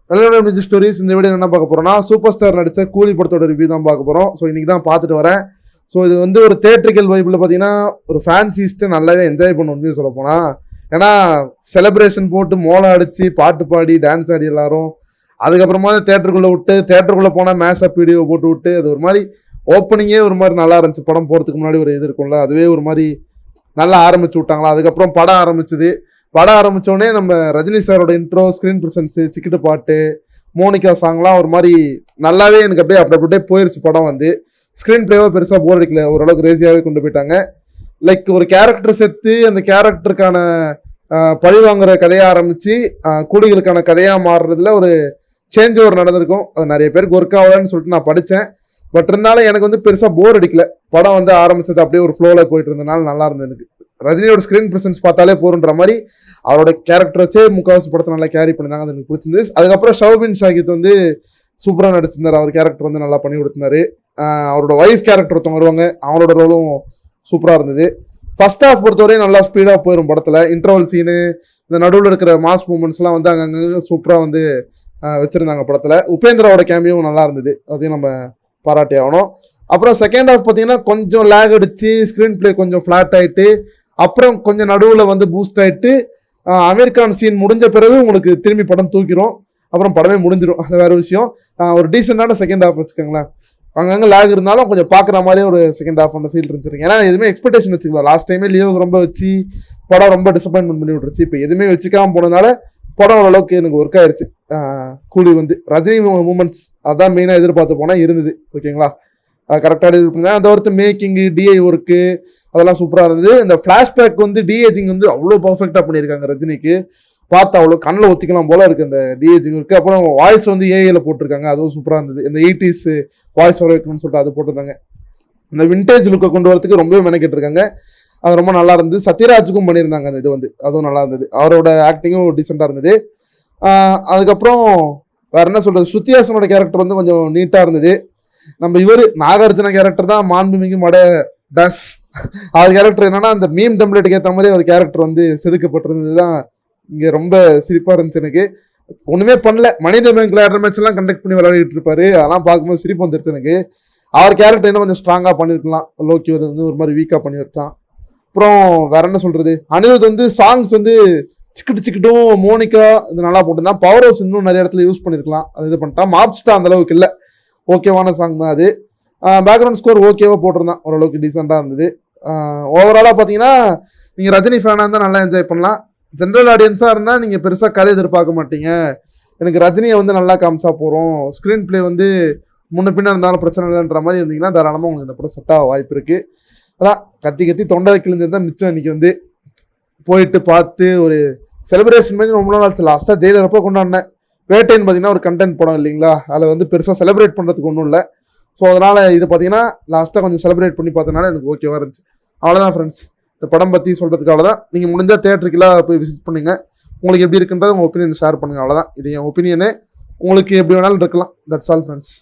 வெள்ளை music stories இந்த video என்ன பார்க்க போகிறோம்னா சூப்பர் ஸ்டார் நடித்த கூலி படத்தோட ரிவ்யூ தான் பார்க்க போகிறோம். ஸோ இன்றைக்கி தான் பார்த்துட்டு வரேன். ஸோ இது வந்து ஒரு தேட்ரிக்கல் வைப்பில் பார்த்தீங்கன்னா ஒரு ஃபேன் ஃபீஸ்ட்டு நல்லாவே என்ஜாய் பண்ண உண்மையை சொல்ல போனால். ஏன்னா செலிப்ரேஷன் போட்டு மோளம் அடித்து பாட்டு பாடி டான்ஸ் ஆடி எல்லாரும் அதுக்கப்புறமா தேட்டருக்குள்ளே விட்டு தேட்டருக்குள்ளே போனால் மேஷப் வீடியோ போட்டு விட்டு அது ஒரு மாதிரி ஓப்பனிங்கே ஒரு மாதிரி நல்லா இருந்துச்சு. படம் போகிறதுக்கு முன்னாடி ஒரு இது இருக்கும்ல, அதுவே ஒரு மாதிரி நல்லா ஆரம்பிச்சு விட்டாங்களா. அதுக்கப்புறம் படம் ஆரம்பிச்சுது. படம் ஆரம்பித்தோடனே நம்ம ரஜினி சாரோட இன்ட்ரோ, ஸ்க்ரீன் ப்ரெசன்ஸு, சிக்கிட்டு பாட்டு, மோனிகா சாங்லாம் ஒரு மாதிரி நல்லாவே எனக்கு அப்படியே போயிடுச்சு. படம் வந்து ஸ்க்ரீன் பிளேவாக பெருசாக போர் அடிக்கல, ஓரளவுக்கு ரேசியாகவே கொண்டு போயிட்டாங்க. லைக் ஒரு கேரக்டர் செத்து அந்த கேரக்டருக்கான பழி வாங்குற கதையாக ஆரம்பித்து கூலிகளுக்கான கதையாக மாறுறதுல ஒரு சேஞ்ச் ஓவர் நடந்திருக்கும். அது நிறைய பேருக்கு ஒர்க் ஆகலன்னு சொல்லிட்டு நான் படித்தேன். பட் இருந்தாலும் எனக்கு வந்து பெருசாக போர் அடிக்கல. படம் வந்து ஆரம்பிச்சது அப்படியே ஒரு ஃப்ளோவில் போயிட்டு இருந்ததுனால நல்லா இருந்தது எனக்கு. ரஜினியோட ஸ்க்ரீன் ப்ரெசன்ஸ் பார்த்தாலே போருன்ற மாதிரி அவரோட கேரக்டர் வச்சே முக்கால்வாசி படத்தை நல்லா கேரி பண்ணியிருந்தாங்க. அது எனக்கு பிடிச்சிருந்துச்சு. அதுக்கப்புறம் ஷவுபின் ஷாகித் வந்து சூப்பராக நடிச்சிருந்தார். அவர் கேரக்டர் வந்து நல்லா பண்ணி கொடுத்திருந்தாரு. அவரோட ஒய்ஃப் கேரக்டர் ஒருத்தவங்க வருவாங்க, அவங்களோட ரோலும் சூப்பராக இருந்தது. ஃபர்ஸ்ட் ஹாஃப் பொறுத்தவரையும் நல்லா ஸ்பீடாக போயிடும் படத்தில். இன்டர்வல் சீனு, இந்த நடுவில் இருக்கிற மாஸ் மூமெண்ட்ஸ்லாம் வந்து அங்கங்கே சூப்பராக வந்து வச்சுருந்தாங்க படத்தில். உபேந்திராவோட கேமியும் நல்லா இருந்தது, அதையும் நம்ம பாராட்டி ஆகணும். அப்புறம் செகண்ட் ஹாஃப் பார்த்தீங்கன்னா கொஞ்சம் லேக் அடிச்சு ஸ்க்ரீன் பிளே கொஞ்சம் ஃப்ளாட் ஆகிட்டு அப்புறம் கொஞ்சம் நடுவில் வந்து பூஸ்ட் ஆகிட்டு அமெரிக்கான் சீன் முடிஞ்ச பிறகு உங்களுக்கு திரும்பி படம் தூக்கிடும். அப்புறம் படமே முடிஞ்சிடும், அது வேறு விஷயம். ஒரு டீசெண்டான செகண்ட் ஹாஃப் வச்சுக்கோங்களேன். அங்கங்கே லேக் இருந்தாலும் கொஞ்சம் பார்க்குற மாதிரியே ஒரு செகண்ட் ஹாஃப் அந்த ஃபீல் இருந்துச்சு. ஏன்னா எதுவுமே எக்ஸ்பெக்டேஷன் வச்சுக்கலாம். லாஸ்ட் டைமே லியோவுக்கு ரொம்ப வச்சு படம் ரொம்ப டிசப்பாயின்மெண்ட் பண்ணி விட்டுருச்சு. இப்போ எதுவுமே வச்சுக்காமல் போனதுனால படம் ஓரளவுக்கு எனக்கு ஒர்க் ஆயிடுச்சு. கூலி வந்து ரஜினி மூமெண்ட்ஸ் அதான் மெயினாக எதிர்பார்த்து போனால் இருந்தது. ஓகேங்களா, கரெக்டாக இருப்பீங்க. அதை ஒருத்த மேக்கிங்கு, டிஐ ஒர்க்கு அதெல்லாம் சூப்பராக இருந்தது. இந்த ஃப்ளாஷ்பேக் வந்து டிஏஜிங் வந்து அவ்வளோ பர்ஃபெக்டாக பண்ணியிருக்காங்க. ரஜினிக்கு பார்த்தா அவ்வளோ கண்ணில் ஒத்திக்கலாம் போல இருக்குது அந்த டிஏஜிங் ஒர்க்கு. அப்புறம் வாய்ஸ் வந்து ஏஐயில் போட்டிருக்காங்க, அதுவும் சூப்பராக இருந்தது. இந்த 80s வாய்ஸ் வர வைக்கணும்னு சொல்லிட்டு அது போட்டிருந்தாங்க. இந்த விண்டேஜ் லுக்கை கொண்டு வரதுக்கு ரொம்பவே மெனக்கிட்டு இருக்காங்க. அது ரொம்ப நல்லா இருந்தது. சத்யராஜுக்கும் பண்ணியிருந்தாங்க அந்த இது வந்து, அதுவும் நல்லா இருந்தது. அவரோட ஆக்டிங்கும் டீசெண்டாக இருந்தது. அதுக்கப்புறம் வேற என்ன சொல்கிறது, ஸ்ருதிஹாசனோட கேரக்டர் வந்து கொஞ்சம் நீட்டாக இருந்தது. நம்ம இவர் நாகார்ஜுன கேரக்டர் தான் மாண்புமிகு மட டஸ். அது கேரக்டர் என்னன்னா அந்த மீம் டெம்ப்ளேட்டுக்கு ஏற்ற மாதிரி ஒரு கேரக்டர் வந்து செதுக்கப்பட்டிருந்தது தான் இங்கே ரொம்ப சிரிப்பாக இருந்துச்சு எனக்கு. ஒன்றுமே பண்ணல, மனித பேங்க்ல ஆடுற மேட்ச் எல்லாம் கண்டக்ட் பண்ணி விளையாடிட்டு இருப்பாரு. அதெல்லாம் பார்க்கும்போது சிரிப்பு வந்துருச்சு எனக்கு. அவர் கேரக்டர் இன்னும் கொஞ்சம் ஸ்ட்ராங்காக பண்ணியிருக்கலாம். லோக்கி வந்து ஒரு மாதிரி வீக்காக பண்ணி விட்டான். அப்புறம் வேற என்ன சொல்றது, அனிருத் வந்து சாங்ஸ் வந்து சிக்கிட்டும் மோனிகா இது நல்லா போட்டிருந்தான். பவர் ஹவுஸ் இன்னும் நிறைய இடத்துல யூஸ் பண்ணியிருக்கலாம், அது இது பண்ணிட்டான். மாப்ஸ்டா அந்த அளவுக்கு இல்லை, ஓகேவான சாங் தான் அது. பேக்ரவுண்ட் ஸ்கோர் ஓகேவா போட்டிருந்தான், ஓரளவுக்கு டீசெண்டாக இருந்தது. ஓவராலாக பார்த்தீங்கன்னா நீங்கள் ரஜினி ஃபேனாக இருந்தால் நல்லா என்ஜாய் பண்ணலாம். ஜென்ரல் ஆடியன்ஸாக இருந்தால் நீங்கள் பெருசாக கதை எதிர்பார்க்க மாட்டீங்க. எனக்கு ரஜினியை வந்து நல்லா காமிச்சா போகிறோம், ஸ்க்ரீன் பிளே வந்து முன்ன பின்ன இருந்தாலும் பிரச்சனை இல்லைன்ற மாதிரி இருந்தீங்கன்னா தாராளமாக உங்களுக்கு இந்த படம் செட் ஆக வாய்ப்பு இருக்குது. அதான் கத்தி தொண்டை கிழிஞ்சது தான் மிச்சம். இன்றைக்கி வந்து போயிட்டு பார்த்து ஒரு செலிப்ரேஷன் பண்ணி ரொம்ப நாள் ஆச்சு. லாஸ்ட்டாக ஜெயிலர் அப்போ கொண்டாடினேன். வேட்டைன்னு பார்த்தீங்கன்னா ஒரு கண்டென்ட் படம் இல்லைங்களா, அதில் வந்து பெருசாக செலிப்ரேட் பண்ணுறதுக்கு ஒன்றும் இல்லை. ஸோ அதனால் இது பார்த்தீங்கன்னா லாஸ்ட்டாக கொஞ்சம் செலிப்ரேட் பண்ணி பார்த்தனால எனக்கு ஓகேவாக இருந்துச்சு. அவ்வளோதான் ஃப்ரெண்ட்ஸ், இந்த படம் பற்றி சொல்கிறதுக்கு அவ்வளோதான். நீங்கள் முடிஞ்சால் தேட்டருக்குலாம் போய் விசிட் பண்ணுங்கள். உங்களுக்கு எப்படி இருக்குன்றது உங்கள் ஒப்பீனியன் ஷேர் பண்ணுங்கள். அவ்வளோதான், இது என் ஒப்பீனியனு. உங்களுக்கு எப்படி வேணாலும் இருக்கலாம். That's all friends.